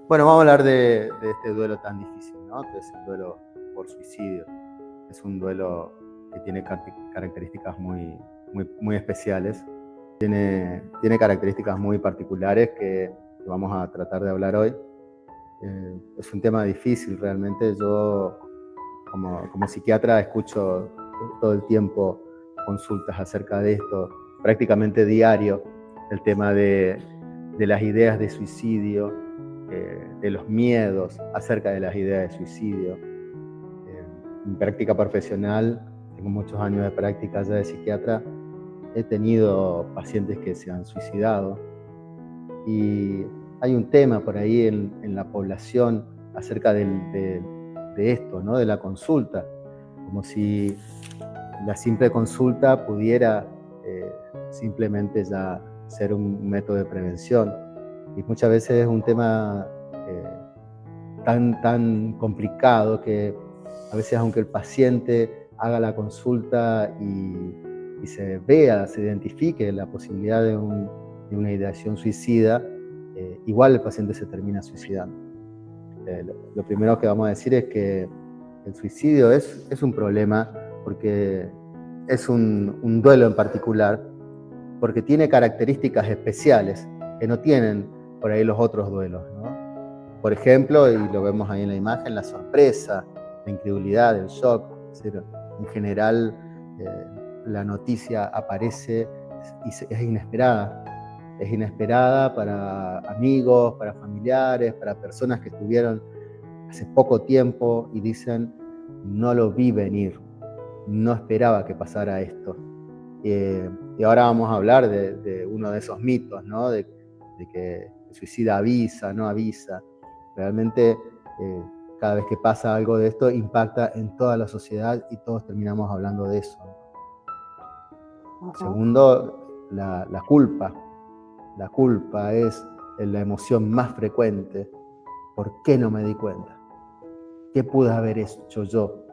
Bueno, vamos a hablar de este duelo tan difícil, ¿no? Que es el duelo por suicidio. Es un duelo que tiene características muy especiales. Tiene características muy particulares que vamos a tratar de hablar hoy. Es un tema difícil realmente. Yo, como psiquiatra, escucho todo el tiempo consultas acerca de esto, prácticamente diario, el tema de las ideas de suicidio, de los miedos acerca de las ideas de suicidio. En mi práctica profesional, tengo muchos años de práctica ya de psiquiatra, he tenido pacientes que se han suicidado y hay un tema por ahí en la población acerca de esto, ¿no? De la consulta, como si la simple consulta pudiera simplemente ya ser un método de prevención. Y muchas veces es un tema tan complicado que a veces, aunque el paciente haga la consulta y se vea, se identifique la posibilidad de una ideación suicida, igual el paciente se termina suicidando. Lo primero que vamos a decir es que el suicidio es un problema porque es un duelo en particular, porque tiene características especiales que no tienen por ahí los otros duelos, ¿no? Por ejemplo, y lo vemos ahí en la imagen, la sorpresa, la incredulidad, el shock. Es decir, en general, la noticia aparece y es inesperada. Es inesperada para amigos, para familiares, para personas que estuvieron hace poco tiempo y dicen, no lo vi venir, no esperaba que pasara esto. Y ahora vamos a hablar de uno de esos mitos, ¿no? De que el suicida avisa, no avisa. Realmente, cada vez que pasa algo de esto, impacta en toda la sociedad y todos terminamos hablando de eso. Segundo, la culpa. La culpa es la emoción más frecuente. ¿Por qué no me di cuenta? ¿Qué pude haber hecho yo?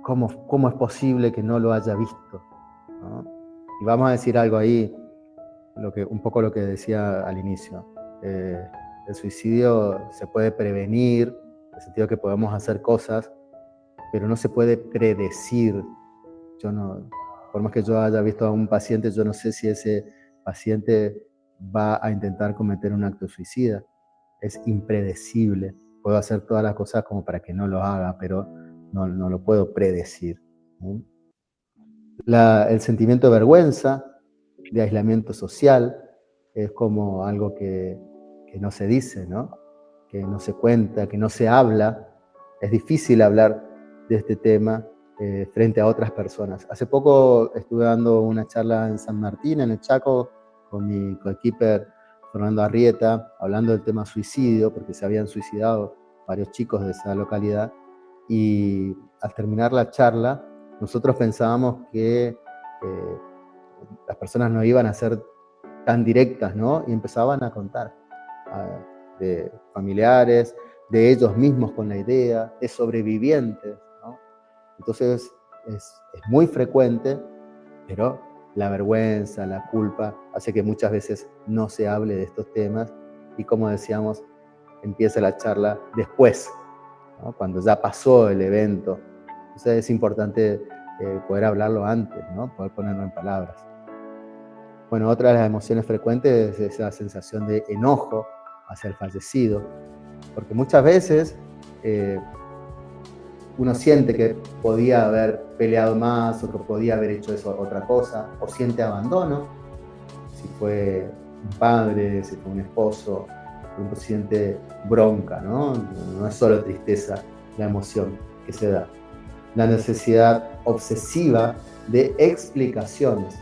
¿Cómo es posible que no lo haya visto? ¿No? Y vamos a decir algo ahí, un poco lo que decía al inicio. El suicidio se puede prevenir, en el sentido que podemos hacer cosas, pero no se puede predecir. Por más que yo haya visto a un paciente, yo no sé si ese paciente va a intentar cometer un acto suicida. Es impredecible. Puedo hacer todas las cosas como para que no lo haga, pero no lo puedo predecir, ¿no? El sentimiento de vergüenza, de aislamiento social, es como algo que no se dice, ¿no? Que no se cuenta, que no se habla. Es difícil hablar de este tema frente a otras personas. Hace poco estuve dando una charla en San Martín, en el Chaco, con mi coequiper Fernando Arrieta, hablando del tema suicidio, porque se habían suicidado varios chicos de esa localidad. Y al terminar la charla, nosotros pensábamos que las personas no iban a ser tan directas, ¿no? Y empezaban a contar de familiares, de ellos mismos con la idea, de sobrevivientes, ¿no? Entonces es muy frecuente, pero la vergüenza, la culpa, hace que muchas veces no se hable de estos temas y, como decíamos, empieza la charla después, ¿no? Cuando ya pasó el evento. Entonces es importante poder hablarlo antes, ¿no? Poder ponerlo en palabras. Bueno, otra de las emociones frecuentes es esa sensación de enojo hacia el fallecido, porque muchas veces uno siente que podía haber peleado más o que podía haber hecho eso otra cosa, o siente abandono, si fue un padre, si fue un esposo, uno siente bronca, ¿no? No es solo tristeza la emoción que se da. La necesidad obsesiva de explicaciones.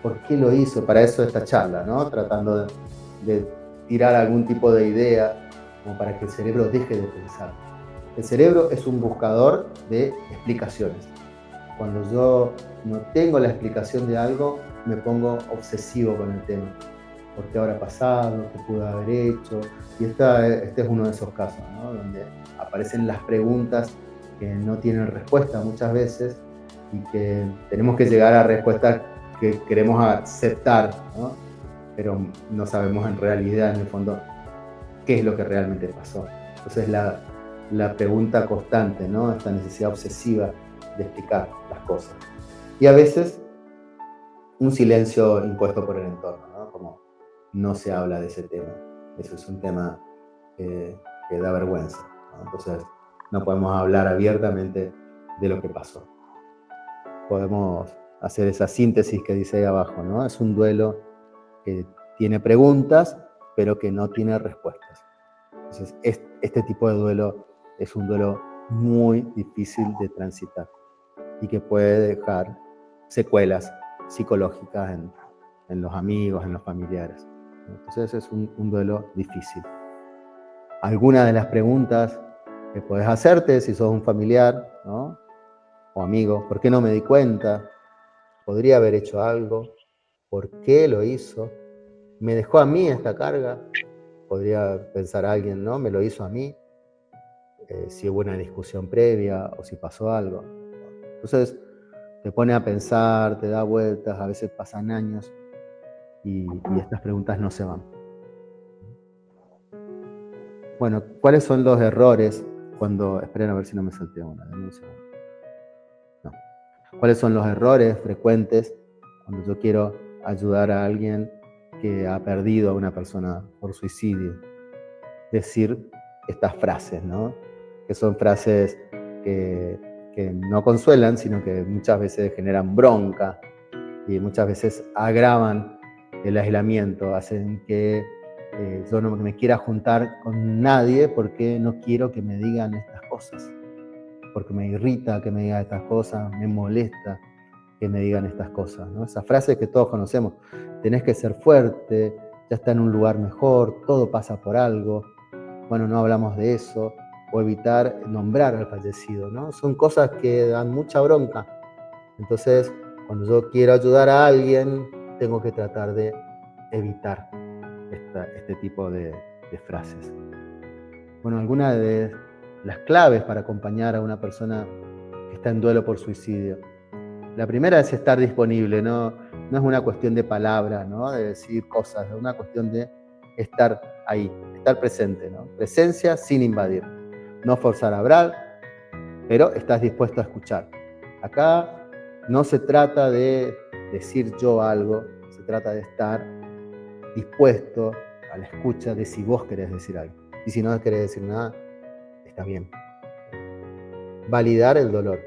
¿Por qué lo hizo? Para eso esta charla, ¿no? Tratando de tirar algún tipo de idea como para que el cerebro deje de pensar. El cerebro es un buscador de explicaciones. Cuando yo no tengo la explicación de algo, me pongo obsesivo con el tema. ¿Por qué habrá pasado? ¿Qué pudo haber hecho? Y este es uno de esos casos, ¿no? Donde aparecen las preguntas que no tienen respuesta muchas veces y que tenemos que llegar a respuestas que queremos aceptar, ¿no? Pero no sabemos en realidad, en el fondo, qué es lo que realmente pasó. Entonces la pregunta constante, ¿no? Esta necesidad obsesiva de explicar las cosas. Y a veces un silencio impuesto por el entorno, ¿no? Como no se habla de ese tema. Eso es un tema que da vergüenza, ¿no? Entonces no podemos hablar abiertamente de lo que pasó. Podemos hacer esa síntesis que dice ahí abajo, ¿no? Es un duelo que tiene preguntas, pero que no tiene respuestas. Entonces, este tipo de duelo es un duelo muy difícil de transitar y que puede dejar secuelas psicológicas en los amigos, en los familiares. Entonces, es un duelo difícil. Algunas de las preguntas que puedes hacerte si sos un familiar, ¿no? O amigo, ¿por qué no me di cuenta? ¿Podría haber hecho algo? ¿Por qué lo hizo? ¿Me dejó a mí esta carga? Podría pensar alguien, ¿no? ¿Me lo hizo a mí? Si hubo una discusión previa o si pasó algo. Entonces te pone a pensar, te da vueltas, a veces pasan años y estas preguntas no se van. Bueno, ¿cuáles son los errores cuando... Esperen a ver si no me salté una. No. ¿Cuáles son los errores frecuentes cuando yo quiero ayudar a alguien que ha perdido a una persona por suicidio? Decir estas frases, ¿no? Que son frases que no consuelan, sino que muchas veces generan bronca y muchas veces agravan el aislamiento, hacen que yo no me quiera juntar con nadie porque no quiero que me digan estas cosas, porque me irrita que me digan estas cosas, me molesta que me digan estas cosas, ¿no? Esas frases que todos conocemos, tenés que ser fuerte, ya está en un lugar mejor, todo pasa por algo. Bueno, no hablamos de eso, o evitar nombrar al fallecido, ¿no? Son cosas que dan mucha bronca. Entonces, cuando yo quiero ayudar a alguien, tengo que tratar de evitar este tipo de frases. Bueno, algunas de las claves para acompañar a una persona que está en duelo por suicidio. La primera es estar disponible, no es una cuestión de palabras, ¿no? De decir cosas, es una cuestión de estar ahí, estar presente, ¿no? Presencia sin invadir. No forzar a hablar, pero estás dispuesto a escuchar. Acá no se trata de decir yo algo, se trata de estar dispuesto a la escucha de si vos querés decir algo. Y si no querés decir nada, está bien. Validar el dolor.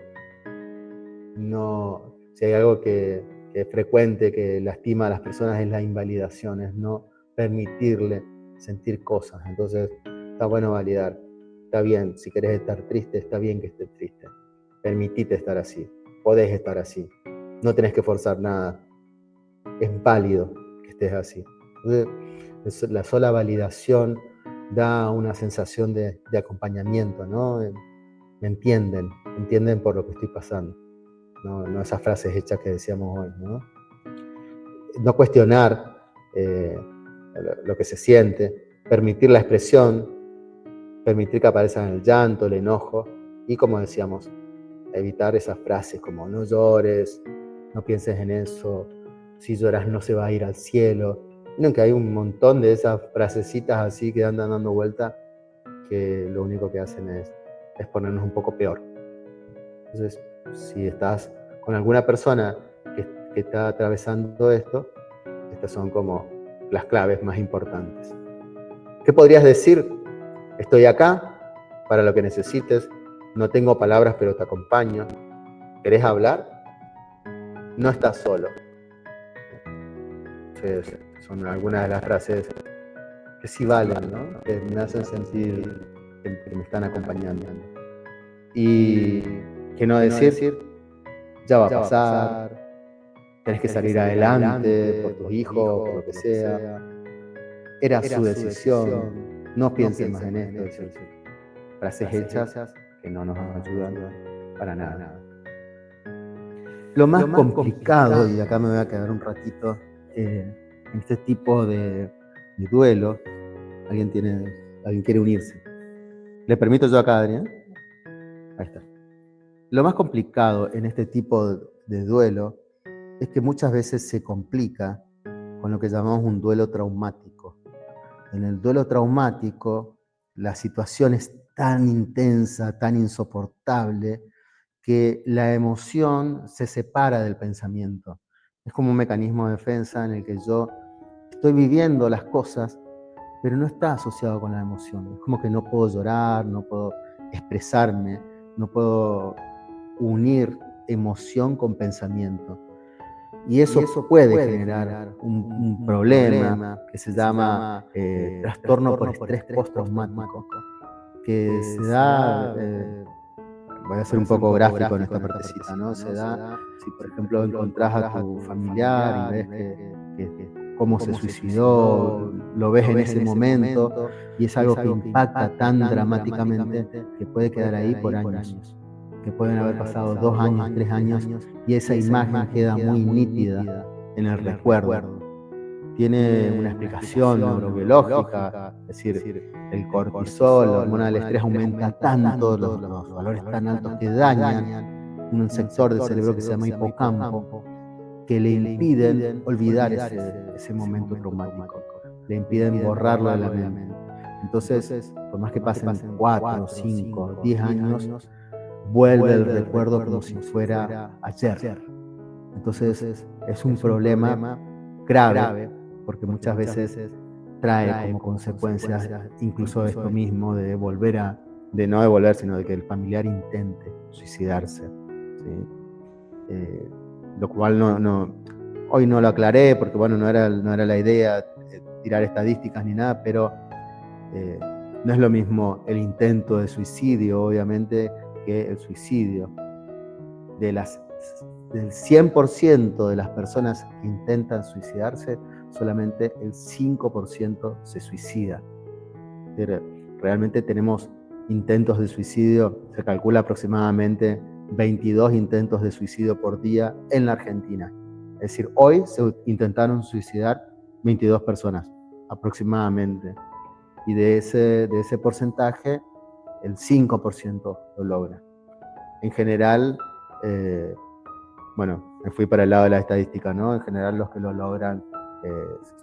No, si hay algo que es frecuente, que lastima a las personas, es la invalidación, es no permitirle sentir cosas. Entonces, está bueno validar. Está bien, si querés estar triste, está bien que estés triste. Permitite estar así, podés estar así. No tenés que forzar nada. Es válido que estés así. Entonces, la sola validación da una sensación de acompañamiento, ¿no? Me entienden por lo que estoy pasando. No esas frases hechas que decíamos hoy, ¿no? No cuestionar lo que se siente, permitir la expresión, permitir que aparezcan el llanto, el enojo y, como decíamos, evitar esas frases como no llores, no pienses en eso, si lloras no se va a ir al cielo. Miren que hay un montón de esas frasecitas así que andan dando vuelta que lo único que hacen es ponernos un poco peor. Entonces, si estás con alguna persona que está atravesando esto, estas son como las claves más importantes. ¿Qué podrías decir? Estoy acá para lo que necesites, no tengo palabras pero te acompaño. ¿Querés hablar? No estás solo. Entonces, son algunas de las frases que sí valen, ¿no? Que me hacen sentir que me están acompañando. Y que no decir, ya va a pasar, tenés que salir adelante por tus hijos, por lo que sea. Era su decisión, no pienses más en esto. Frases hechas que no nos ayudan para nada. Lo más complicado, y acá me voy a quedar un ratito, en este tipo de duelo, alguien quiere unirse. ¿Le permito yo acá, Adrián? Ahí está. Lo más complicado en este tipo de duelo es que muchas veces se complica con lo que llamamos un duelo traumático. en el duelo traumático, la situación es tan intensa, tan insoportable, que la emoción se separa del pensamiento. Es como un mecanismo de defensa en el que yo estoy viviendo las cosas, pero no está asociado con la emoción. Es como que no puedo llorar, no puedo expresarme, no puedo unir emoción con pensamiento. Y eso puede generar un problema que se llama trastorno por estrés postraumático, que se da, voy a ser un poco gráfico en esta partecita, ¿no? Se da si, por ejemplo, encontrás a tu familiar y ves que cómo se suicidó, lo ves en ese momento y es algo que impacta tan dramáticamente que puede quedar ahí por años, que pueden haber pasado 2 años, 3 años y esa imagen queda muy nítida en el recuerdo. Tiene una explicación neurobiológica, es decir, el cortisol, la hormona del estrés, aumenta tanto, los valores tan altos que dañan un sector del cerebro que se llama hipocampo, que le impiden olvidar ese momento traumático, le impiden borrarlo de la mente. Entonces, por más que pasen 4, 5, 10 años, vuelve el recuerdo como si fuera ayer. Entonces, es un problema grave, porque muchas veces trae como consecuencias incluso esto mismo de no de volver, sino de que el familiar intente suicidarse, ¿sí? Lo cual hoy no lo aclaré, porque bueno, no era la idea tirar estadísticas ni nada, pero no es lo mismo el intento de suicidio, obviamente, que el suicidio. Del 100% de las personas que intentan suicidarse, solamente el 5% se suicida. Realmente tenemos intentos de suicidio, se calcula aproximadamente 22 intentos de suicidio por día en la Argentina. Es decir, hoy se intentaron suicidar 22 personas aproximadamente. Y de ese porcentaje, el 5% lo logra. En general, bueno, me fui para el lado de la estadística, ¿no? En general los que lo logran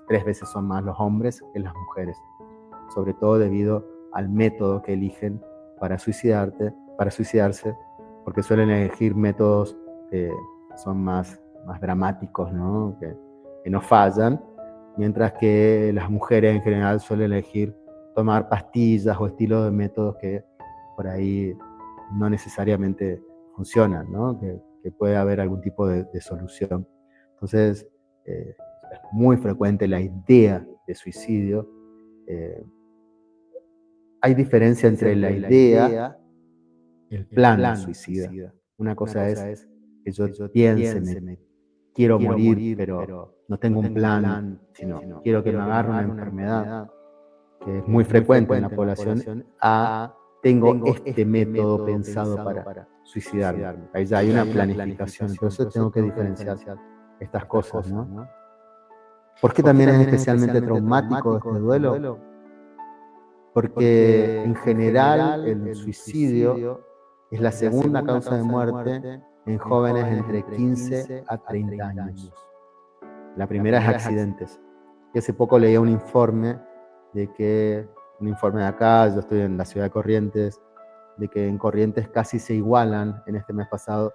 3 veces son más los hombres que las mujeres, sobre todo debido al método que eligen para suicidarse, porque suelen elegir métodos que son más dramáticos, ¿no? Que no fallan, mientras que las mujeres en general suelen elegir tomar pastillas o estilos de métodos que por ahí no necesariamente funcionan, ¿no? Que puede haber algún tipo de solución. Entonces, es muy frecuente la idea de suicidio. Hay diferencia entre la idea y el plan suicida. Una cosa es que yo piense, me quiero morir, pero no tengo un plan, sino quiero que me agarre una enfermedad, que es muy frecuente en la población, tengo este método pensado para suicidarme. Ahí ya hay una planificación, entonces tengo que diferenciar estas cosas, ¿no? ¿Por qué también es especialmente traumático este duelo? Porque en general el suicidio es la segunda causa de muerte en jóvenes entre 15 a 30 años. La primera es accidentes. Y hace poco leía un informe de acá, yo estoy en la ciudad de Corrientes, de que en Corrientes casi se igualan en este mes pasado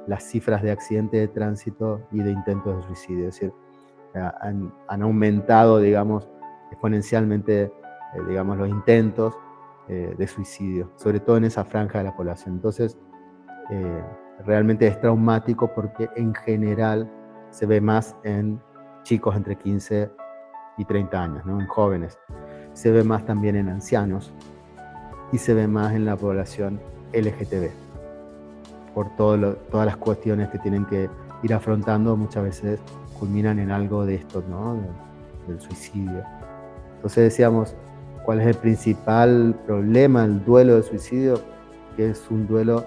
las cifras de accidentes de tránsito y de intentos de suicidio. Es decir, han aumentado, digamos, exponencialmente, digamos, los intentos de suicidio, sobre todo en esa franja de la población. Entonces, realmente es traumático porque en general se ve más en chicos entre 15 y 30 años, ¿no? En jóvenes. Se ve más también en ancianos y se ve más en la población LGTB, por todas las cuestiones que tienen que ir afrontando, muchas veces culminan en algo de esto, ¿no? Del suicidio. Entonces decíamos, ¿cuál es el principal problema del duelo de suicidio? Que es un duelo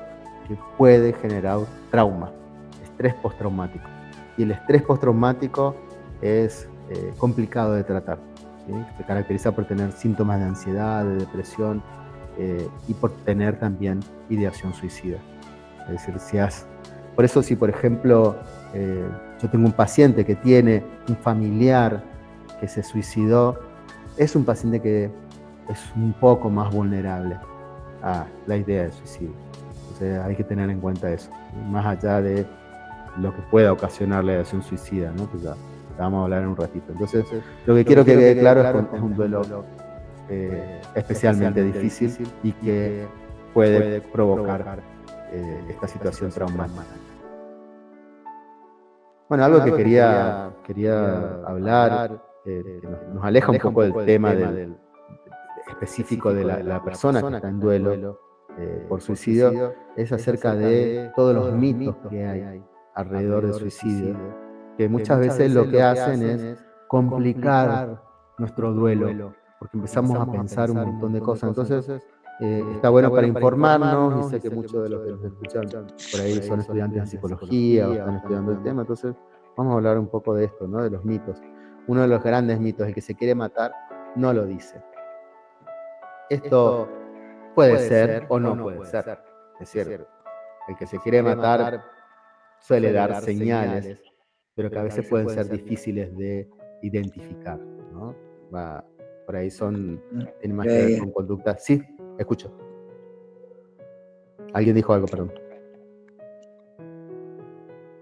que puede generar trauma, estrés postraumático. Y el estrés postraumático es complicado de tratar, ¿sí? Se caracteriza por tener síntomas de ansiedad, de depresión y por tener también ideación suicida. Es decir, por eso si por ejemplo yo tengo un paciente que tiene un familiar que se suicidó, es un paciente que es un poco más vulnerable a la idea de suicidio. Entonces hay que tener en cuenta eso, más allá de lo que pueda ocasionar la ideación suicida, ¿no? Que ya vamos a hablar en un ratito. Entonces, lo que quiero que quede claro es que es un duelo especialmente difícil y que puede provocar esta situación traumática. Bueno, algo que quería hablar, que nos aleja un poco del tema específico de la persona que está en duelo por suicidio, es acerca de todos los mitos que hay alrededor del suicidio, que muchas veces lo que hacen es complicar nuestro duelo, porque empezamos a pensar un montón de cosas. Entonces, está bueno para informarnos, y sé que muchos de los que nos escuchan por ahí son estudiantes de psicología o están estudiando el tema, entonces vamos a hablar un poco de esto, ¿no? De los mitos. Uno de los grandes mitos, el que se quiere matar, no lo dice. Esto puede ser o no puede ser, es cierto. El que se quiere matar suele dar señales, pero que a veces pueden ser difíciles de identificar, ¿no? Por ahí tienen más que ver con conductas. Sí, escucho. Alguien dijo algo, perdón.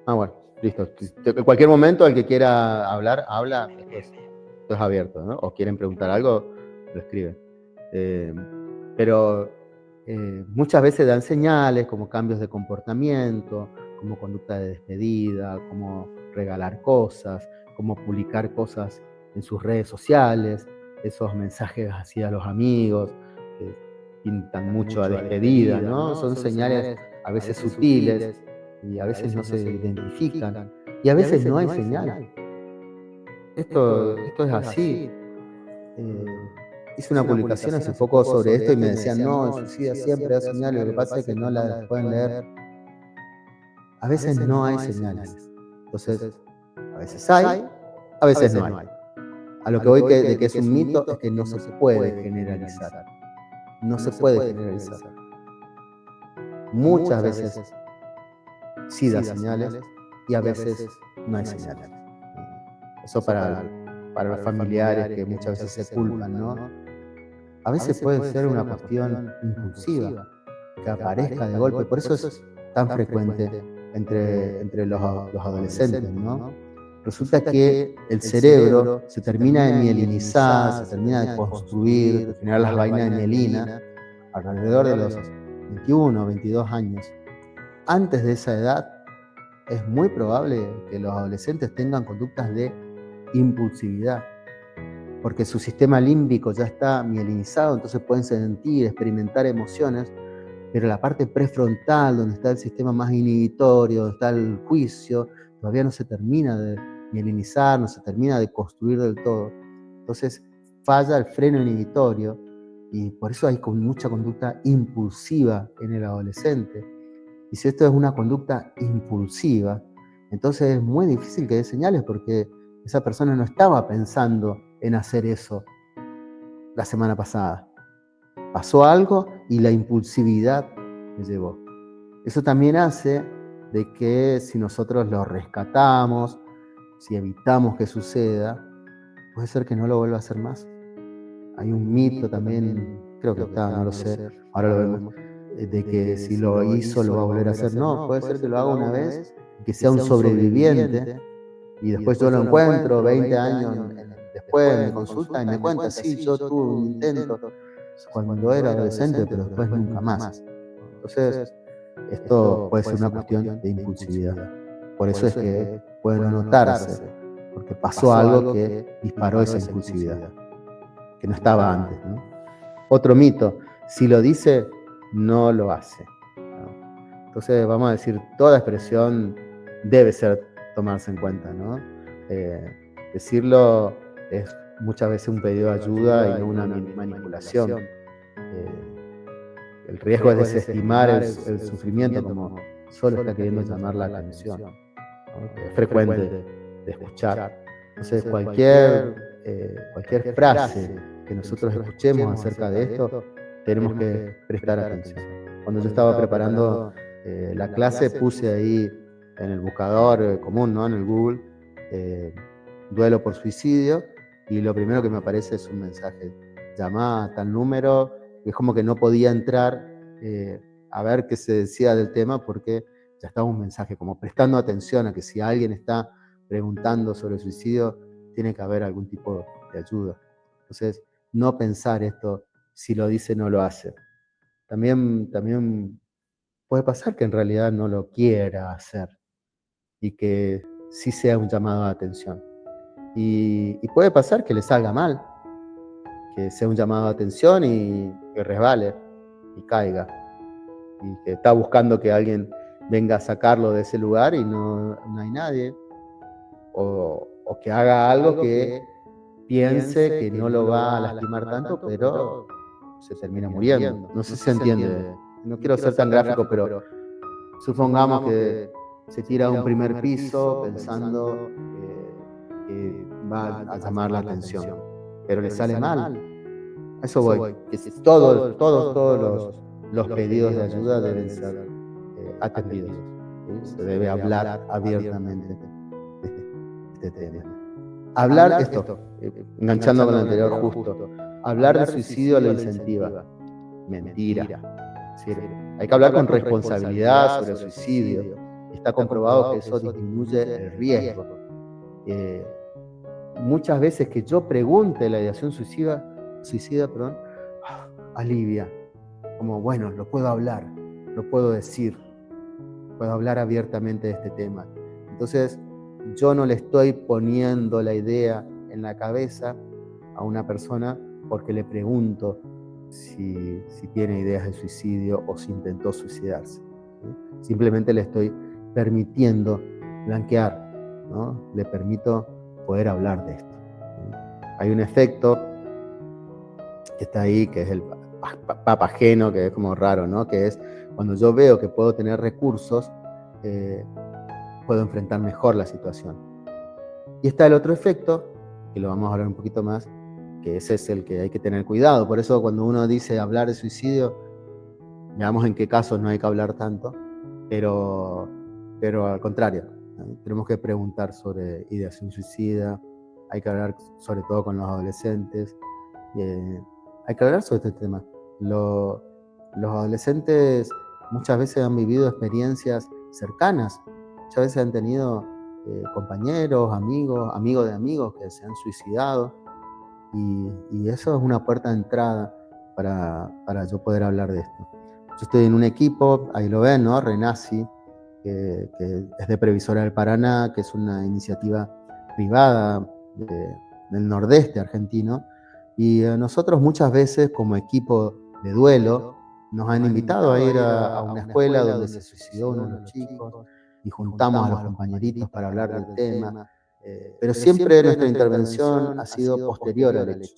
Bueno, listo. En cualquier momento, el que quiera hablar, habla. Esto es abierto, ¿no? O quieren preguntar algo, lo escriben. Pero muchas veces dan señales como cambios de comportamiento, como conducta de despedida, como regalar cosas, como publicar cosas en sus redes sociales, esos mensajes hacia los amigos que pintan mucho a despedida, ¿no? Son señales a veces sutiles y a veces no se identifican y a veces no hay señal. Esto es así. Hice una publicación hace poco sobre esto y me decían, no, el suicida siempre da señales, lo que pasa es que no la pueden leer. A veces no hay señales. Entonces, a veces hay, a veces no hay. A lo que voy de que es un mito es que no se puede generalizar. No se puede generalizar. Muchas veces sí da señales y a veces no hay señales. Eso para los familiares que muchas veces se culpan, ¿no? A veces puede ser una cuestión impulsiva, que aparezca de golpe. Por eso es tan frecuente entre los adolescentes, ¿no? Resulta que el cerebro se termina de mielinizar, se termina de construir, de generar las vainas de mielina alrededor de los 21 o 22 años. Antes de esa edad, es muy probable que los adolescentes tengan conductas de impulsividad, porque su sistema límbico ya está mielinizado, entonces pueden sentir, experimentar emociones, pero la parte prefrontal, donde está el sistema más inhibitorio, donde está el juicio, todavía no se termina de mielinizar, no se termina de construir del todo. Entonces falla el freno inhibitorio y por eso hay mucha conducta impulsiva en el adolescente. Y si esto es una conducta impulsiva, entonces es muy difícil que dé señales porque esa persona no estaba pensando en hacer eso la semana pasada. Pasó algo y la impulsividad me llevó. Eso también hace de que si nosotros lo rescatamos, si evitamos que suceda, puede ser que no lo vuelva a hacer más. Hay un mito también, creo que está, no lo sé, ahora lo vemos, de que si lo hizo lo va a volver a hacer. No, puede ser que lo haga una vez, que sea un sobreviviente, y después yo lo encuentro 20 años después, me consulta y me cuenta, sí, yo tuve un intento cuando era adolescente, pero después nunca más. Entonces, esto puede ser una cuestión de impulsividad. Por eso es que puede no notarse, porque pasó algo que disparó esa impulsividad, que no estaba antes, ¿no? Otro mito, si lo dice, no lo hace, ¿no? Entonces, vamos a decir, toda expresión debe tomarse en cuenta, ¿no? Decirlo es muchas veces un pedido de ayuda y no una manipulación. El riesgo es desestimar el sufrimiento, como solo está queriendo llamar la atención, ¿no? Es frecuente de escuchar. Entonces, cualquier frase que nosotros escuchemos acerca de esto, tenemos que prestar atención. Cuando yo estaba preparando la clase, puse ahí en el buscador común, ¿no? En el Google, duelo por suicidio, y lo primero que me aparece es un mensaje, llamá a tal número, y es como que no podía entrar a ver qué se decía del tema porque ya estaba un mensaje, como prestando atención a que si alguien está preguntando sobre el suicidio, tiene que haber algún tipo de ayuda. Entonces, no pensar esto, si lo dice, no lo hace. También puede pasar que en realidad no lo quiera hacer y que sí sea un llamado de atención. Y puede pasar que le salga mal, que sea un llamado de atención y que resbale y caiga. Y que está buscando que alguien venga a sacarlo de ese lugar y no hay nadie. O que haga algo que piense que no lo va a lastimar tanto, pero se termina muriendo. No sé si se entiende. No quiero ser tan gráfico, pero supongamos que se tira a un primer piso pensando que va a llamar la atención, pero le sale mal. A eso voy. Que todos los pedidos de ayuda deben ser atendidos. ¿Sí? Se debe hablar abiertamente de este tema. Hablar esto, enganchando con lo anterior justo, hablar de suicidio lo incentiva. Mentira. Es decir, hay que hablar con responsabilidad sobre el suicidio. Está comprobado que eso disminuye el riesgo. Muchas veces que yo pregunte la ideación suicida, alivia. Como, bueno, lo puedo hablar, lo puedo decir, puedo hablar abiertamente de este tema. Entonces, yo no le estoy poniendo la idea en la cabeza a una persona porque le pregunto si tiene ideas de suicidio o si intentó suicidarse. ¿Sí? Simplemente le estoy permitiendo blanquear, ¿no? Le permito poder hablar de esto. ¿Sí? Hay un efecto que está ahí, que es el papageno, que es como raro, ¿no? Que es cuando yo veo que puedo tener recursos, puedo enfrentar mejor la situación. Y está el otro efecto, que lo vamos a hablar un poquito más, que ese es el que hay que tener cuidado. Por eso cuando uno dice hablar de suicidio, veamos en qué casos no hay que hablar tanto, pero al contrario, ¿no? Tenemos que preguntar sobre ideación suicida, hay que hablar sobre todo con los adolescentes, hay que hablar sobre este tema. Los adolescentes muchas veces han vivido experiencias cercanas, muchas veces han tenido compañeros, amigos de amigos que se han suicidado, y eso es una puerta de entrada para yo poder hablar de esto. Yo estoy en un equipo, ahí lo ven, ¿no? Renaci, que es de Previsora del Paraná, que es una iniciativa privada del nordeste argentino, y nosotros muchas veces como equipo de duelo nos han invitado a ir a una escuela donde se suicidó uno de los chicos y juntamos a los compañeritos para hablar del tema, pero siempre nuestra intervención ha sido posterior al hecho.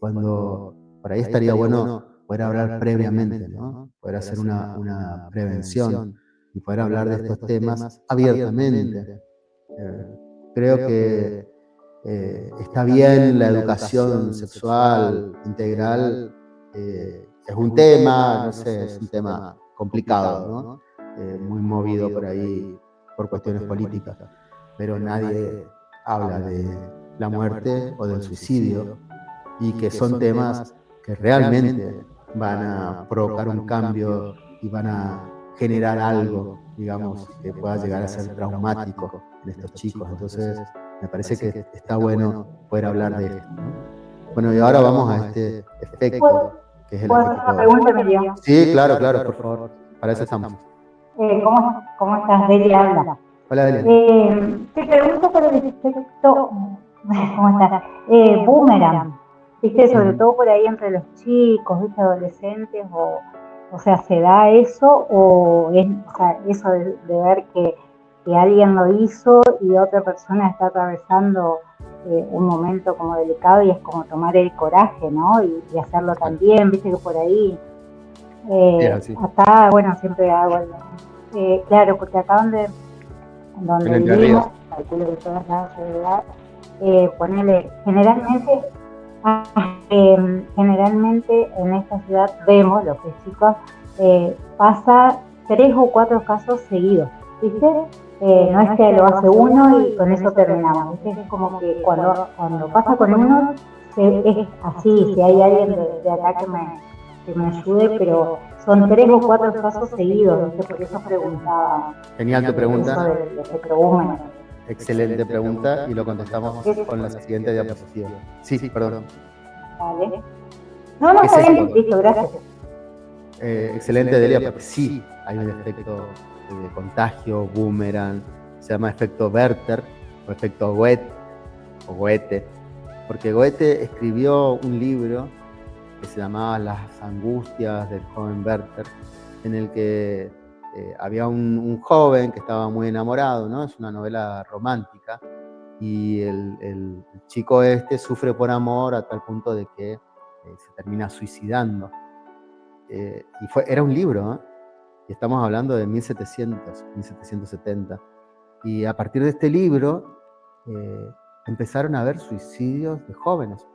Cuando por ahí estaría bueno poder hablar previamente, ¿no? Poder hacer una prevención y poder hablar de estos temas abiertamente. Creo que está bien la educación sexual integral, es un tema, no sé, es un tema complicado, ¿no? Muy movido por ahí por cuestiones políticas, pero nadie habla de la muerte o del suicidio, y que son temas que realmente van a provocar un cambio y van a generar algo, digamos, que pueda llegar a ser traumático en estos chicos. Entonces, me parece que está bueno poder hablar de esto, ¿no? Bueno, y ahora vamos a este efecto, que es el ¿Puedo hacer una pregunta, Emilio? Sí, claro, por favor. Para eso estamos. ¿Cómo estás? Delia habla. Hola, Delia. Te pregunto por el efecto, ¿cómo estás? Boomerang, ¿viste? Sobre todo por ahí entre los chicos, ¿viste? Adolescentes, o sea, ¿se da eso? O sea, eso de ver que alguien lo hizo y otra persona está atravesando un momento como delicado, y es como tomar el coraje, ¿no? Y hacerlo también, ¿viste? Que por ahí acá, bueno, siempre hago claro, porque acá donde vivimos, calculo que todas las ciudades, ponele, generalmente en esta ciudad vemos, los chicos, pasa 3 o 4 casos seguidos, ¿viste? no es que lo hace uno y con eso terminamos. Es como que cuando pasa con uno, es así, si hay alguien de acá que me ayude, pero son 3 o 4 casos seguidos, ¿viste? Por eso preguntaba. Genial tu pregunta. Eso del efecto boomerang. Excelente pregunta y lo contestamos con la siguiente diapositiva. Sí, perdón. Vale. No, está bien, listo, gracias. Excelente, Delia, porque sí, hay un efecto de contagio, boomerang, se llama efecto Werther o efecto Goethe, porque Goethe escribió un libro que se llamaba Las angustias del joven Werther, en el que había un joven que estaba muy enamorado, ¿no? Es una novela romántica, y el chico sufre por amor a tal punto de que se termina suicidando. Era un libro, ¿eh? Y estamos hablando de 1770. Y a partir de este libro empezaron a haber suicidios de jóvenes.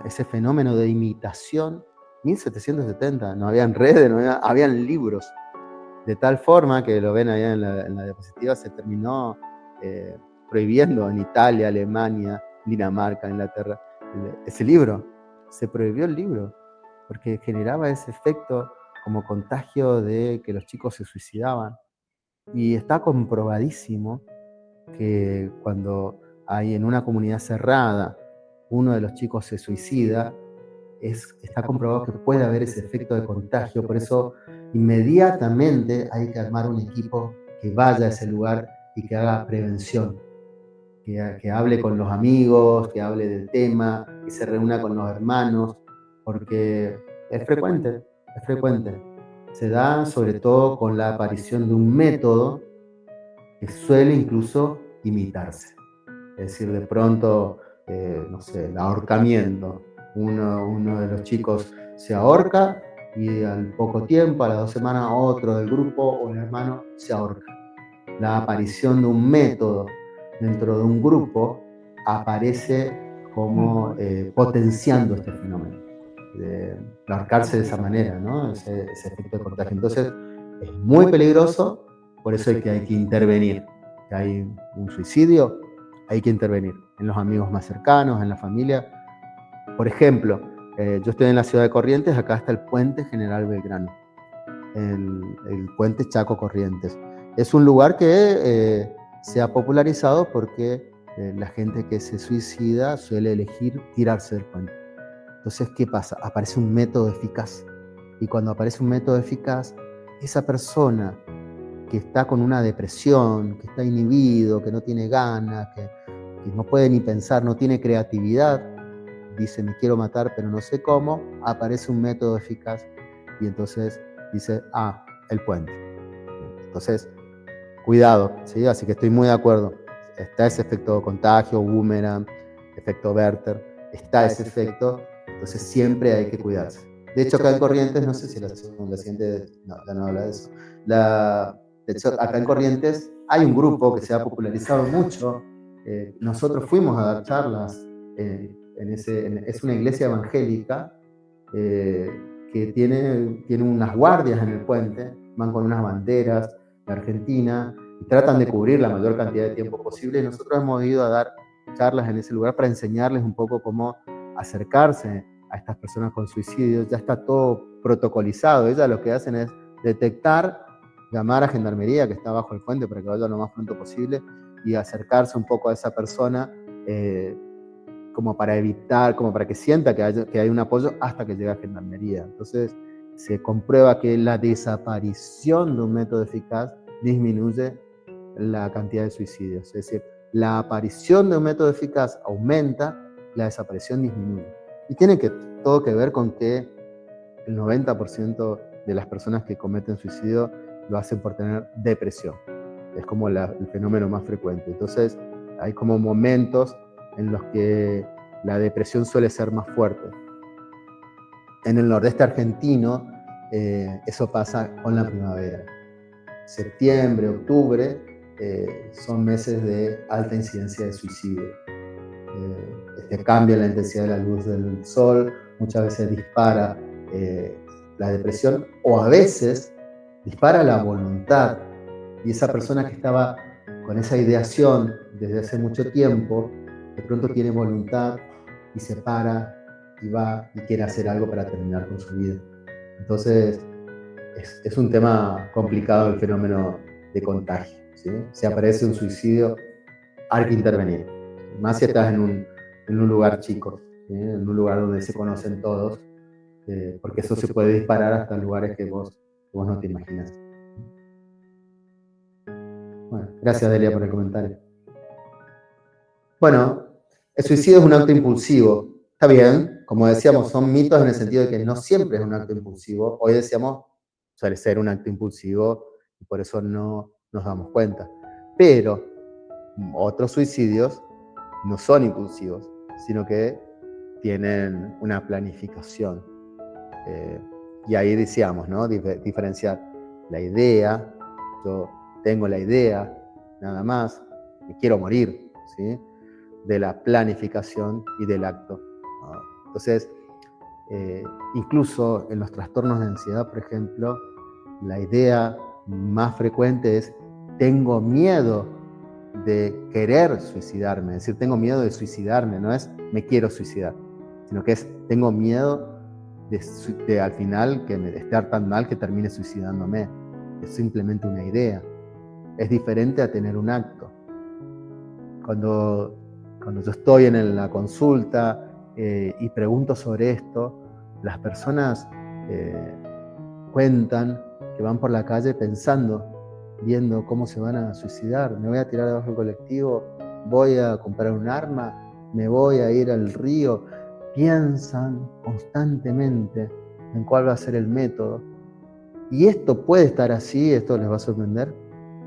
Ese fenómeno de imitación, 1770, no habían redes, habían libros. De tal forma que lo ven allá en la diapositiva, se terminó prohibiendo en Italia, Alemania, Dinamarca, Inglaterra, ese libro. Se prohibió el libro porque generaba ese efecto como contagio de que los chicos se suicidaban. Y está comprobadísimo que cuando hay en una comunidad cerrada uno de los chicos se suicida, está comprobado que puede haber ese efecto de contagio. Por eso inmediatamente hay que armar un equipo que vaya a ese lugar y que haga prevención, que hable con los amigos, que hable del tema, que se reúna con los hermanos, porque es frecuente. Se da sobre todo con la aparición de un método que suele incluso imitarse. Es decir, de pronto, no sé, el ahorcamiento. Uno de los chicos se ahorca y al poco tiempo, a las 2 semanas, otro del grupo o el hermano se ahorca. La aparición de un método dentro de un grupo aparece como potenciando este fenómeno, de ahorcarse de esa manera, ¿no? Ese efecto de contagio. Entonces, es muy peligroso, por eso hay que intervenir. Si hay un suicidio, hay que intervenir en los amigos más cercanos, en la familia. Por ejemplo, yo estoy en la ciudad de Corrientes, acá está el Puente General Belgrano, el Puente Chaco Corrientes. Es un lugar que se ha popularizado porque la gente que se suicida suele elegir tirarse del puente. Entonces, ¿qué pasa? Aparece un método eficaz. Y cuando aparece un método eficaz, esa persona que está con una depresión, que está inhibido, que no tiene ganas, que no puede ni pensar, no tiene creatividad, dice, me quiero matar, pero no sé cómo, aparece un método eficaz y entonces dice, el puente. Entonces, cuidado, ¿sí? Así que estoy muy de acuerdo. Está ese efecto contagio, boomerang, efecto Werther, está ese efecto, entonces siempre hay que cuidarse. De hecho, acá en Corrientes, no sé si la siguiente, no habla de eso. De hecho, acá en Corrientes hay un grupo que se ha popularizado mucho. Nosotros fuimos a dar charlas es una iglesia evangélica que tiene unas guardias en el puente, van con unas banderas de Argentina y tratan de cubrir la mayor cantidad de tiempo posible. Y nosotros hemos ido a dar charlas en ese lugar para enseñarles un poco cómo acercarse a estas personas con suicidios. Ya está todo protocolizado. Ellas lo que hacen es detectar, llamar a Gendarmería que está bajo el puente para que vaya lo más pronto posible y acercarse un poco a esa persona como para evitar, como para que sienta que hay un apoyo hasta que llega a Gendarmería. Entonces se comprueba que la desaparición de un método eficaz disminuye la cantidad de suicidios. Es decir, la aparición de un método eficaz aumenta, la desaparición disminuye. Y tiene todo que ver con que el 90% de las personas que cometen suicidio lo hacen por tener depresión. Es como el fenómeno más frecuente. Entonces, hay como momentos en los que la depresión suele ser más fuerte. En el nordeste argentino, eso pasa con la primavera. Septiembre, octubre, son meses de alta incidencia de suicidio. Cambia la intensidad de la luz del sol, muchas veces dispara la depresión o a veces dispara la voluntad Y esa persona que estaba con esa ideación desde hace mucho tiempo, de pronto tiene voluntad y se para y va y quiere hacer algo para terminar con su vida. Entonces, es un tema complicado el fenómeno de contagio, ¿sí? Si aparece un suicidio, hay que intervenir. Más si estás en un lugar chico, ¿sí? En un lugar donde se conocen todos, porque eso se puede disparar hasta lugares que vos no te imaginas. Bueno, gracias Delia por el comentario. Bueno, el suicidio es un acto impulsivo. Está bien, como decíamos, son mitos en el sentido de que no siempre es un acto impulsivo. Hoy decíamos, suele ser un acto impulsivo y por eso no nos damos cuenta. Pero otros suicidios no son impulsivos, sino que tienen una planificación. Y ahí decíamos, ¿no? Diferenciar la idea, yo tengo la idea, nada más, me quiero morir, ¿sí? De la planificación y del acto, ¿no? Entonces, incluso en los trastornos de ansiedad, por ejemplo, la idea más frecuente es tengo miedo de querer suicidarme, es decir, tengo miedo de suicidarme, no es me quiero suicidar, sino que es tengo miedo de al final que me estar tan mal que termine suicidándome. Es simplemente una idea. Es diferente a tener un acto. Cuando yo estoy en la consulta y pregunto sobre esto, las personas cuentan que van por la calle pensando, viendo cómo se van a suicidar. Me voy a tirar debajo del colectivo, voy a comprar un arma, me voy a ir al río. Piensan constantemente en cuál va a ser el método. Y esto puede estar así, esto les va a sorprender,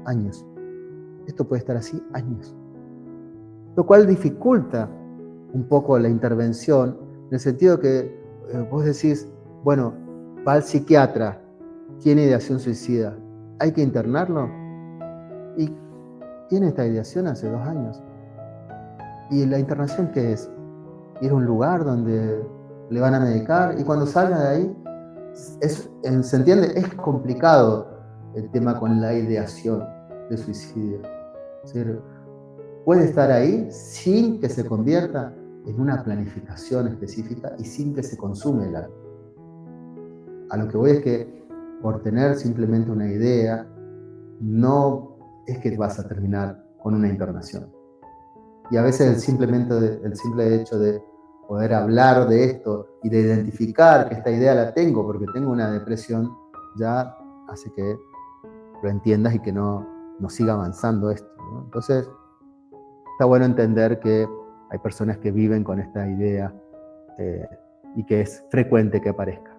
años. Esto puede estar así años. Lo cual dificulta un poco la intervención, en el sentido que vos decís, bueno, va al psiquiatra, tiene ideación suicida, ¿hay que internarlo? Y tiene esta ideación hace 2 años. ¿Y la internación qué es? Ir a un lugar donde le van a medicar y cuando salga de ahí, ¿se entiende? Es complicado el tema con la ideación de suicidio. Es decir, puede estar ahí sin que se convierta en una planificación específica y sin que se consume el acto. A lo que voy es que por tener simplemente una idea, no es que vas a terminar con una internación. Y a veces el simple hecho de poder hablar de esto y de identificar que esta idea la tengo porque tengo una depresión, ya hace que lo entiendas y que no siga avanzando esto, ¿no? Entonces, está bueno entender que hay personas que viven con esta idea y que es frecuente que aparezca,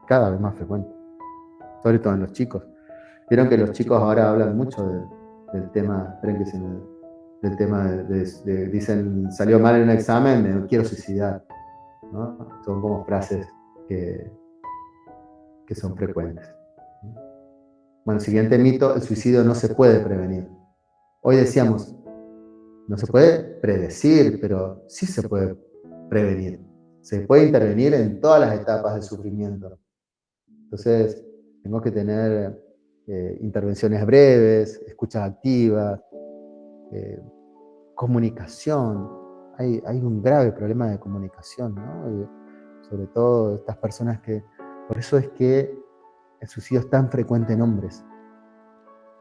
cada vez más frecuente, sobre todo en los chicos. Vieron que los chicos ahora hablan mucho del tema, del tema dicen, salió mal en un examen, me quiero suicidar, ¿no? Son como frases que son frecuentes. Bueno, el siguiente mito, el suicidio no se puede prevenir. Hoy decíamos, no se puede predecir, pero sí se puede prevenir. Se puede intervenir en todas las etapas del sufrimiento. Entonces, tengo que tener intervenciones breves, escuchas activas, comunicación. Hay un grave problema de comunicación, ¿no? Sobre todo estas personas que... Por eso es que el suicidio es tan frecuente en hombres.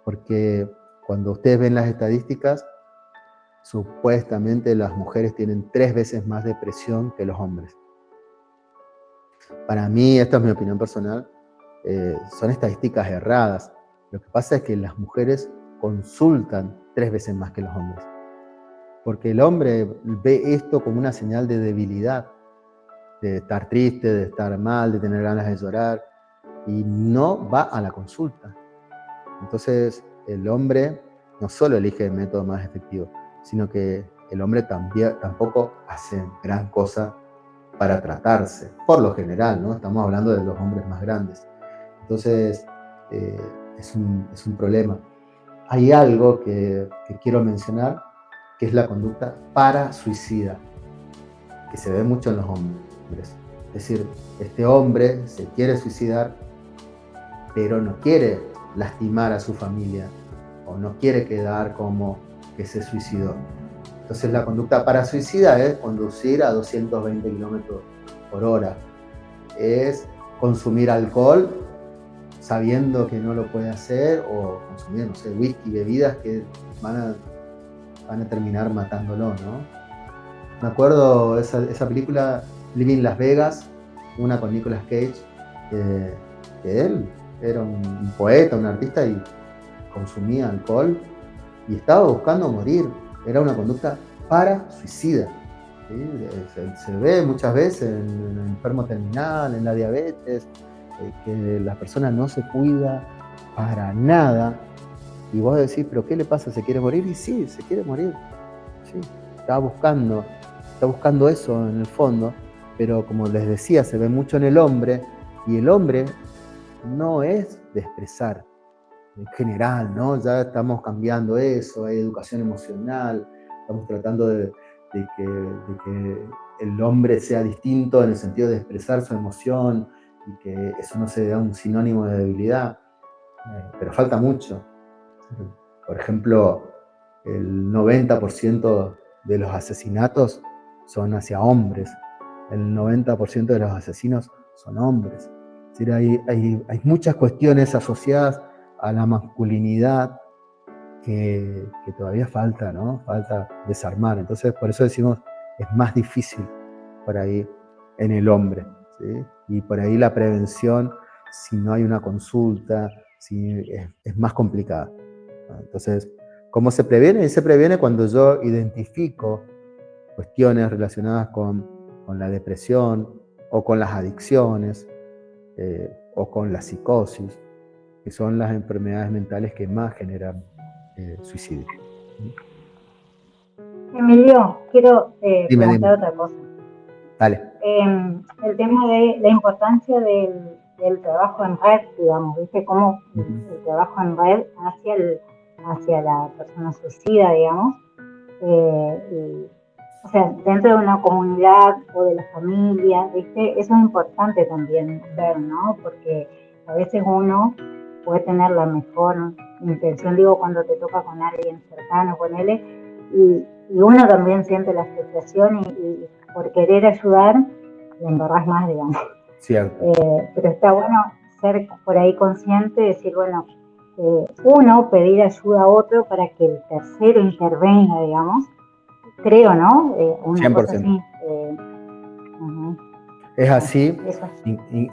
Porque cuando ustedes ven las estadísticas, supuestamente las mujeres tienen 3 veces más depresión que los hombres. Para mí, esta es mi opinión personal, son estadísticas erradas. Lo que pasa es que las mujeres consultan 3 veces más que los hombres. Porque el hombre ve esto como una señal de debilidad, de estar triste, de estar mal, de tener ganas de llorar, y no va a la consulta. Entonces, el hombre no solo elige el método más efectivo, sino que el hombre tampoco hace gran cosa para tratarse, por lo general, ¿no? Estamos hablando de los hombres más grandes. Entonces, es un problema. Hay algo que quiero mencionar, que es la conducta parasuicida, que se ve mucho en los hombres. Es decir, este hombre se quiere suicidar, pero no quiere lastimar a su familia, o no quiere quedar como que se suicidó. Entonces la conducta parasuicida es conducir a 220 kilómetros por hora, es consumir alcohol sabiendo que no lo puede hacer, o consumir, no sé, whisky, bebidas que van a terminar matándolo, ¿no? Me acuerdo esa película, Living Las Vegas, una con Nicolas Cage, que él era un poeta, un artista y consumía alcohol y estaba buscando morir. Era una conducta parasuicida. ¿Sí? Se ve muchas veces en el enfermo terminal, en la diabetes, que la persona no se cuida para nada. Y vos decís, ¿pero qué le pasa? ¿Se quiere morir? Y sí, se quiere morir. Sí, está buscando eso en el fondo, pero como les decía, se ve mucho en el hombre, y el hombre no es de expresar en general, ¿no? Ya estamos cambiando eso, hay educación emocional, estamos tratando de que el hombre sea distinto en el sentido de expresar su emoción y que eso no sea un sinónimo de debilidad, pero falta mucho. Por ejemplo, el 90% de los asesinatos son hacia hombres, el 90% de los asesinos son hombres. Es decir, hay muchas cuestiones asociadas a la masculinidad que todavía falta, ¿no? Falta desarmar. Entonces, por eso decimos, es más difícil por ahí en el hombre, ¿sí? Y por ahí la prevención, si no hay una consulta, es más complicada. Entonces, ¿cómo se previene? Y se previene cuando yo identifico cuestiones relacionadas con la depresión o con las adicciones o con la psicosis, que son las enfermedades mentales que más generan suicidio. Emilio, quiero Dime. preguntar otra cosa. Dale. El tema de la importancia del trabajo en red, digamos, ¿viste? Cómo el trabajo en red hacia la persona suicida, digamos, o sea, dentro de una comunidad o de la familia, ¿viste? Eso es importante también ver, ¿no? Porque a veces uno puede tener la mejor intención, digo, cuando te toca con alguien cercano, con él, y uno también siente la frustración y por querer ayudar, le embarrás más, digamos. Cierto. Pero está bueno ser por ahí consciente, decir, bueno, uno, pedir ayuda a otro para que el tercero intervenga, digamos, creo, ¿no? Una 100%. cosa así. Es así,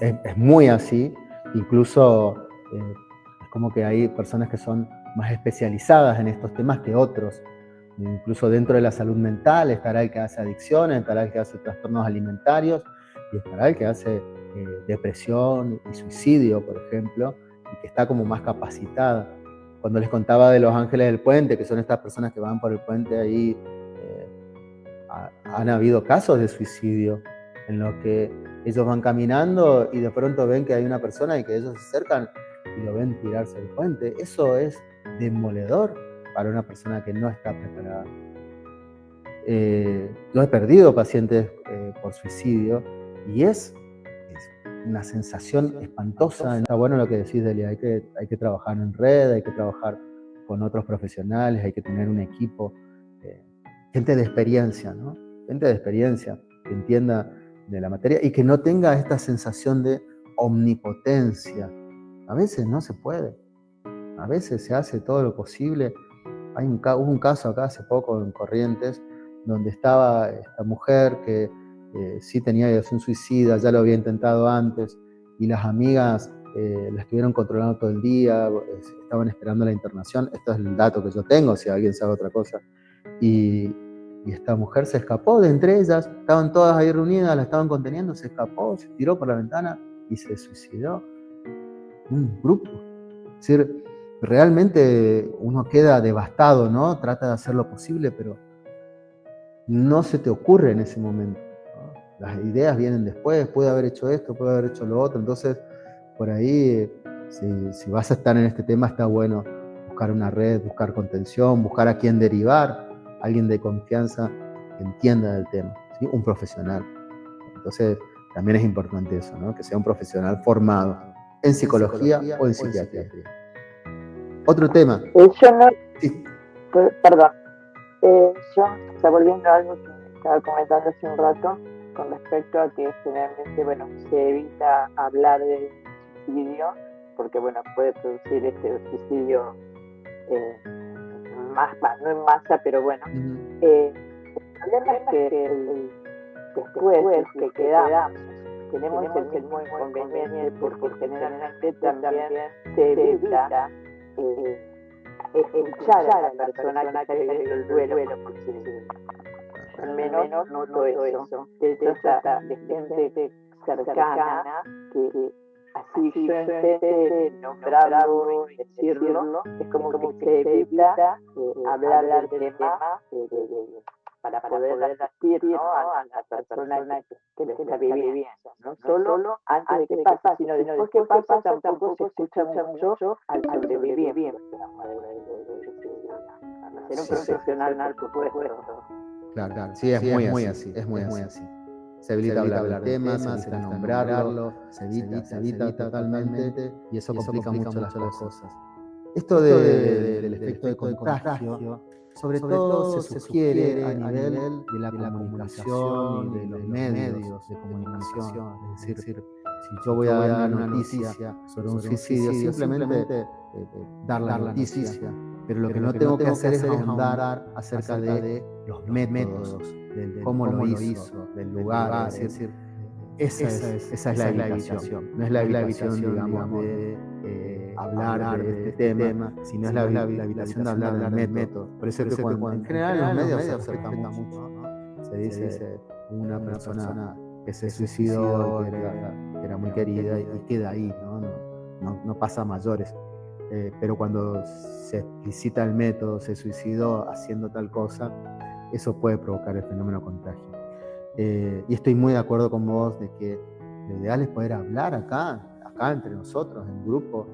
es muy así, incluso es como que hay personas que son más especializadas en estos temas que otros. Incluso dentro de la salud mental estará el que hace adicciones, estará el que hace trastornos alimentarios y estará el que hace depresión y suicidio, por ejemplo, y que está como más capacitada. Cuando les contaba de los ángeles del puente, que son estas personas que van por el puente ahí, han habido casos de suicidio en los que ellos van caminando y de pronto ven que hay una persona y que ellos se acercan y lo ven tirarse del puente. Eso es demoledor para una persona que no está preparada. Yo he perdido pacientes por suicidio y es una sensación espantosa. Está bueno lo que decís, Delia, hay que trabajar en red, hay que trabajar con otros profesionales, hay que tener un equipo, gente de experiencia, ¿no? Gente de experiencia que entienda de la materia y que no tenga esta sensación de omnipotencia. A veces no se puede, a veces se hace todo lo posible. Hubo un caso acá hace poco en Corrientes donde estaba esta mujer que sí tenía ideación suicida, ya lo había intentado antes, y las amigas la estuvieron controlando todo el día, estaban esperando la internación. Esto es el dato que yo tengo, si alguien sabe otra cosa. Y esta mujer se escapó de entre ellas, estaban todas ahí reunidas, la estaban conteniendo, se escapó, se tiró por la ventana y se suicidó. Un grupo. Es decir, realmente uno queda devastado, ¿no? Trata de hacer lo posible, pero no se te ocurre en ese momento, ¿no? Las ideas vienen después, puede haber hecho esto, puede haber hecho lo otro. Entonces, por ahí, si vas a estar en este tema, está bueno buscar una red, buscar contención, buscar a quién derivar, alguien de confianza que entienda del tema, ¿sí? Un profesional. Entonces, también es importante eso, ¿no? Que sea un profesional formado en psicología o en psiquiatría. Otro tema. Yo no, Sí. perdón, yo, o sea, volviendo a algo que estaba comentando hace un rato, con respecto a que generalmente, bueno, se evita hablar de suicidio, porque, bueno, puede producir este suicidio no en masa, pero bueno. El problema es que después, los que quedamos, tenemos el mismo inconveniente, porque generalmente también se evita escuchar a la persona que está viviendo el duelo, por así decirlo. Al menos noto eso. De hecho, hasta de gente cercana, que así yo intente nombrarlo y decirlo, es como que se evita hablar del tema para poder asistir, ¿no?, a la persona que lo está viviendo. No solo antes de que pase, sino después que pasa tampoco se escucha mucho al sobreviviente. Ser un profesional, por supuesto. Claro, sí, es muy así. Se evita hablar del tema, se evita nombrarlo, se evita totalmente y eso complica mucho las cosas. Esto del efecto de contagio, sobre todo se sugiere a nivel de la comunicación y de los medios de comunicación. Es decir, si yo voy a dar una noticia sobre un suicidio, simplemente dar la noticia, pero lo que no tengo que hacer es ahondar acerca de los métodos, del cómo lo hizo, del lugar. Es decir, esa es la evitación. No es la evitación, digamos, de hablar de este tema, sino es la evitación de hablar del método. Por eso es que en general en los medios se respeta mucho, ¿no? Se dice una persona que se suicidó y que era muy querida y queda ahí, no pasa a mayores. Pero cuando se explicita el método, se suicidó haciendo tal cosa, eso puede provocar el fenómeno contagio. Y estoy muy de acuerdo con vos de que lo ideal es poder hablar acá entre nosotros, en grupo,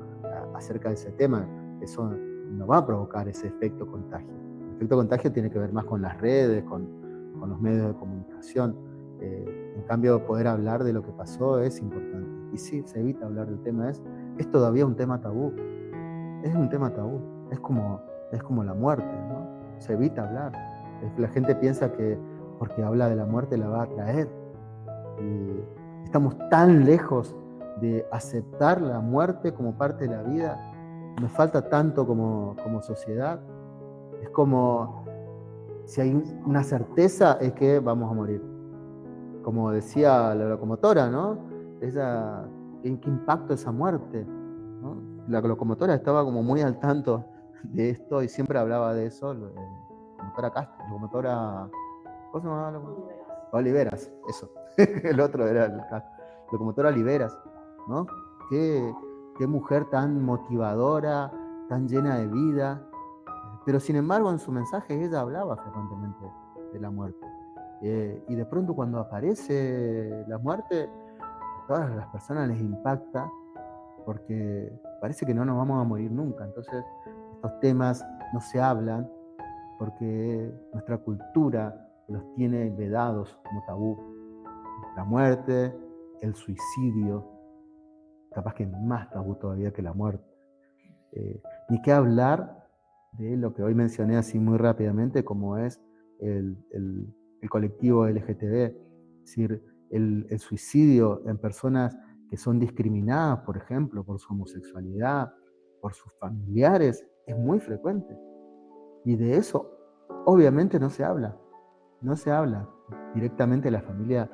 acerca de ese tema. Eso no va a provocar ese efecto contagio. El efecto contagio tiene que ver más con las redes, con los medios de comunicación. En cambio, poder hablar de lo que pasó es importante. Y sí, se evita hablar del tema. Es todavía un tema tabú. Es un tema tabú. Es como la muerte, ¿no? Se evita hablar. La gente piensa que porque habla de la muerte la va a traer. Y estamos tan lejos de aceptar la muerte como parte de la vida. Nos falta tanto como sociedad. Es como si hay una certeza es que vamos a morir. Como decía la locomotora, ¿no? ¿Qué impacto esa muerte, ¿no? La locomotora estaba como muy al tanto de esto y siempre hablaba de eso. Locomotora Castro, locomotora... ¿Cómo se llamaba? Oliveras, eso. El otro era el locomotora Oliveras, ¿no? Qué mujer tan motivadora, tan llena de vida. Pero sin embargo, en su mensaje ella hablaba frecuentemente de la muerte. Y de pronto cuando aparece la muerte, a todas las personas les impacta porque parece que no nos vamos a morir nunca. Entonces, estos temas no se hablan porque nuestra cultura los tiene vedados como tabú. La muerte, el suicidio, capaz que más tabú todavía que la muerte. Ni qué hablar de lo que hoy mencioné así muy rápidamente, como es el colectivo LGTB, es decir, el suicidio en personas que son discriminadas, por ejemplo, por su homosexualidad, por sus familiares, es muy frecuente. Y de eso, obviamente, no se habla. No se habla. Directamente la familia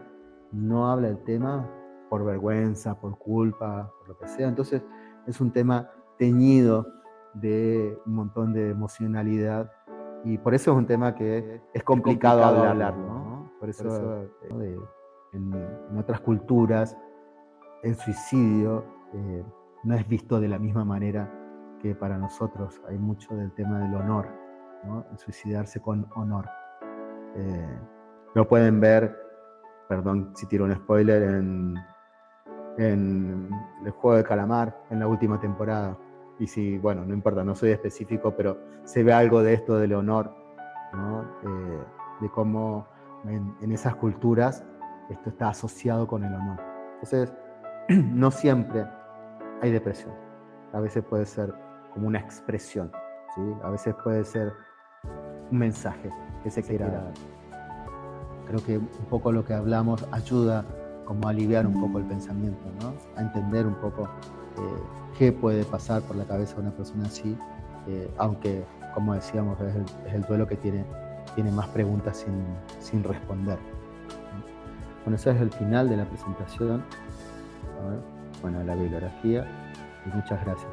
no habla del tema por vergüenza, por culpa, por lo que sea. Entonces, es un tema teñido de un montón de emocionalidad y por eso es un tema que es complicado hablarlo, ¿no? Por eso en otras culturas el suicidio no es visto de la misma manera que para nosotros. Hay mucho del tema del honor, ¿no? El suicidarse con honor. Lo pueden ver, perdón si tiro un spoiler, en el juego de calamar, en la última temporada. Y si, bueno, no importa, no soy específico, pero se ve algo de esto del honor, ¿no? De cómo en esas culturas esto está asociado con el honor. Entonces, no siempre hay depresión. A veces puede ser como una expresión, ¿sí? A veces puede ser un mensaje que se quiera dar. Creo que un poco lo que hablamos ayuda como a aliviar un poco el pensamiento, ¿no? A entender un poco qué puede pasar por la cabeza de una persona así, aunque, como decíamos, es el duelo que tiene más preguntas sin responder. Bueno, ese es el final de la presentación, bueno, de la bibliografía, y muchas gracias.